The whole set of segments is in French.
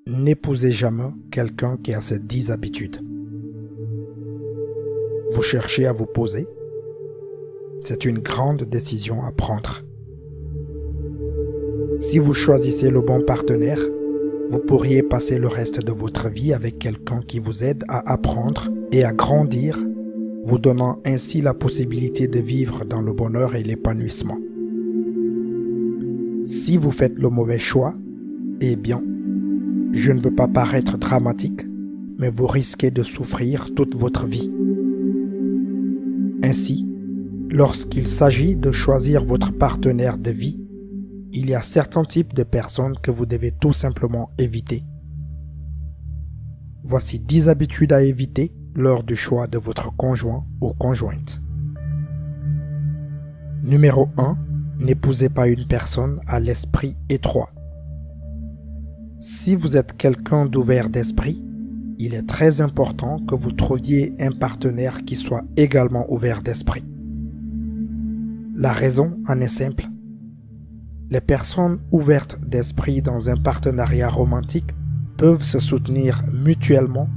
N'épousez jamais quelqu'un qui a ces 10 habitudes. Vous cherchez à vous poser. C'est une grande décision à prendre. Si vous choisissez le bon partenaire, vous pourriez passer le reste de votre vie avec quelqu'un qui vous aide à apprendre et à grandir, vous donnant ainsi la possibilité de vivre dans le bonheur et l'épanouissement. Si vous faites le mauvais choix, eh bien, je ne veux pas paraître dramatique, mais vous risquez de souffrir toute votre vie. Ainsi, lorsqu'il s'agit de choisir votre partenaire de vie, il y a certains types de personnes que vous devez tout simplement éviter. Voici 10 habitudes à éviter lors du choix de votre conjoint ou conjointe. Numéro 1. N'épousez pas une personne à l'esprit étroit. Si vous êtes quelqu'un d'ouvert d'esprit, il est très important que vous trouviez un partenaire qui soit également ouvert d'esprit. La raison en est simple. Les personnes ouvertes d'esprit dans un partenariat romantique peuvent se soutenir mutuellement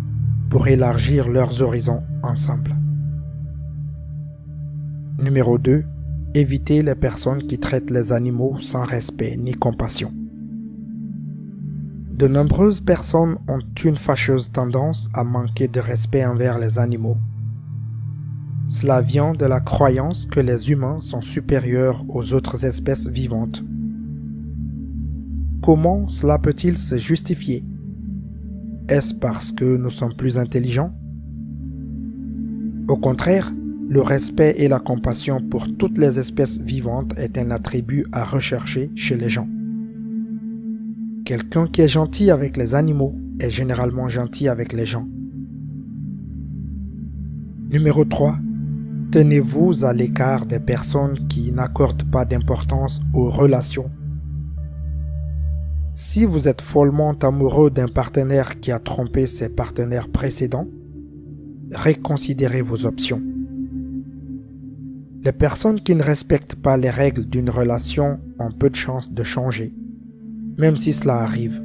pour élargir leurs horizons ensemble. Numéro 2. Évitez les personnes qui traitent les animaux sans respect ni compassion. De nombreuses personnes ont une fâcheuse tendance à manquer de respect envers les animaux. Cela vient de la croyance que les humains sont supérieurs aux autres espèces vivantes. Comment cela peut-il se justifier? Est-ce parce que nous sommes plus intelligents? Au contraire, le respect et la compassion pour toutes les espèces vivantes est un attribut à rechercher chez les gens. Quelqu'un qui est gentil avec les animaux est généralement gentil avec les gens. Numéro 3. Tenez-vous à l'écart des personnes qui n'accordent pas d'importance aux relations. Si vous êtes follement amoureux d'un partenaire qui a trompé ses partenaires précédents, reconsidérez vos options. Les personnes qui ne respectent pas les règles d'une relation ont peu de chances de changer, même si cela arrive.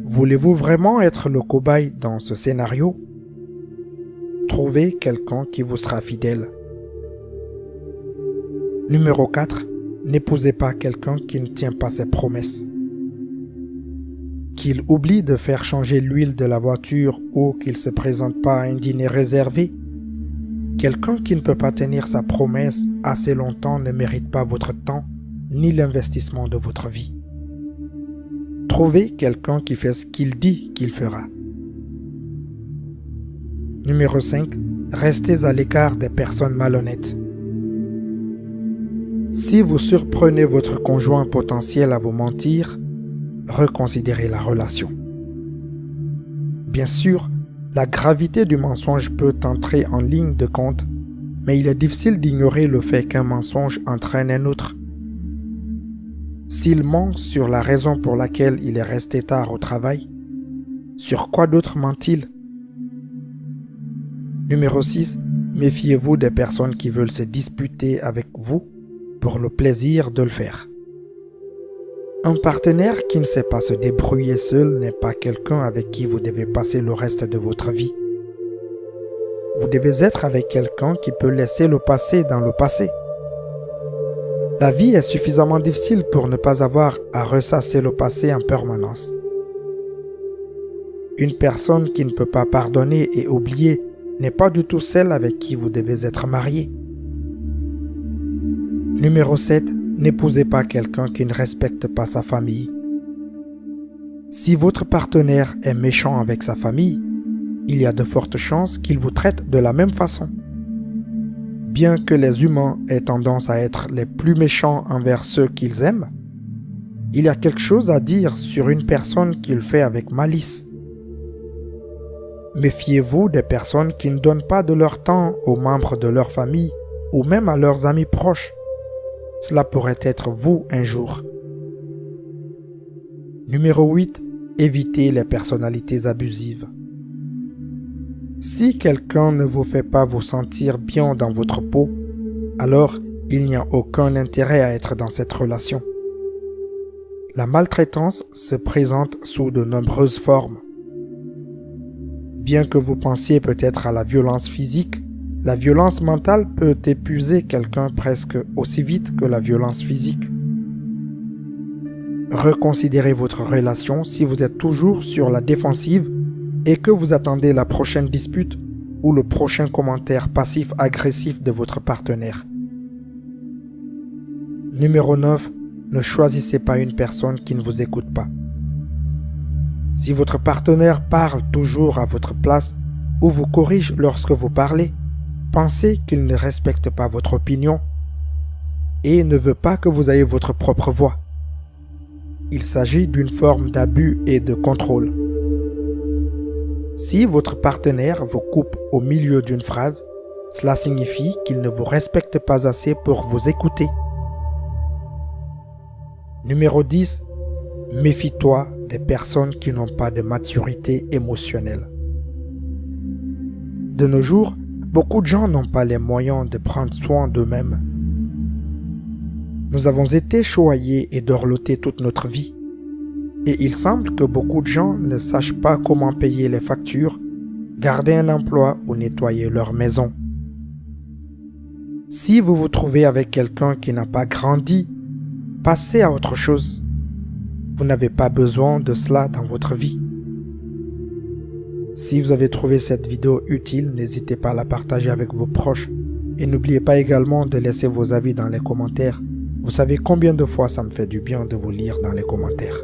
Voulez-vous vraiment être le cobaye dans ce scénario? Trouvez quelqu'un qui vous sera fidèle. Numéro 4. N'épousez pas quelqu'un qui ne tient pas ses promesses. Qu'il oublie de faire changer l'huile de la voiture ou qu'il ne se présente pas à un dîner réservé. Quelqu'un qui ne peut pas tenir sa promesse assez longtemps ne mérite pas votre temps ni l'investissement de votre vie. Trouvez quelqu'un qui fait ce qu'il dit qu'il fera. Numéro 5. Restez à l'écart des personnes malhonnêtes. Si vous surprenez votre conjoint potentiel à vous mentir, reconsidérez la relation. Bien sûr, la gravité du mensonge peut entrer en ligne de compte, mais il est difficile d'ignorer le fait qu'un mensonge entraîne un autre. S'il ment sur la raison pour laquelle il est resté tard au travail, sur quoi d'autre ment-il? Numéro 6. Méfiez-vous des personnes qui veulent se disputer avec vous pour le plaisir de le faire. Un partenaire qui ne sait pas se débrouiller seul n'est pas quelqu'un avec qui vous devez passer le reste de votre vie. Vous devez être avec quelqu'un qui peut laisser le passé dans le passé. La vie est suffisamment difficile pour ne pas avoir à ressasser le passé en permanence. Une personne qui ne peut pas pardonner et oublier n'est pas du tout celle avec qui vous devez être marié. Numéro 7. N'épousez pas quelqu'un qui ne respecte pas sa famille. Si votre partenaire est méchant avec sa famille, il y a de fortes chances qu'il vous traite de la même façon. Bien que les humains aient tendance à être les plus méchants envers ceux qu'ils aiment, il y a quelque chose à dire sur une personne qui le fait avec malice. Méfiez-vous des personnes qui ne donnent pas de leur temps aux membres de leur famille ou même à leurs amis proches. Cela pourrait être vous un jour. Numéro 8. Évitez les personnalités abusives. Si quelqu'un ne vous fait pas vous sentir bien dans votre peau, alors il n'y a aucun intérêt à être dans cette relation. La maltraitance se présente sous de nombreuses formes. Bien que vous pensiez peut-être à la violence physique, la violence mentale peut épuiser quelqu'un presque aussi vite que la violence physique. Reconsidérez votre relation si vous êtes toujours sur la défensive et que vous attendez la prochaine dispute ou le prochain commentaire passif-agressif de votre partenaire. Numéro 9. Ne choisissez pas une personne qui ne vous écoute pas. Si votre partenaire parle toujours à votre place ou vous corrige lorsque vous parlez, pensez qu'il ne respecte pas votre opinion et ne veut pas que vous ayez votre propre voix. Il s'agit d'une forme d'abus et de contrôle. Si votre partenaire vous coupe au milieu d'une phrase, cela signifie qu'il ne vous respecte pas assez pour vous écouter. Numéro 10. Méfie-toi des personnes qui n'ont pas de maturité émotionnelle. De nos jours, beaucoup de gens n'ont pas les moyens de prendre soin d'eux-mêmes. Nous avons été choyés et dorlotés toute notre vie. Et il semble que beaucoup de gens ne sachent pas comment payer les factures, garder un emploi ou nettoyer leur maison. Si vous vous trouvez avec quelqu'un qui n'a pas grandi, passez à autre chose. Vous n'avez pas besoin de cela dans votre vie. Si vous avez trouvé cette vidéo utile, n'hésitez pas à la partager avec vos proches. Et n'oubliez pas également de laisser vos avis dans les commentaires. Vous savez combien de fois ça me fait du bien de vous lire dans les commentaires.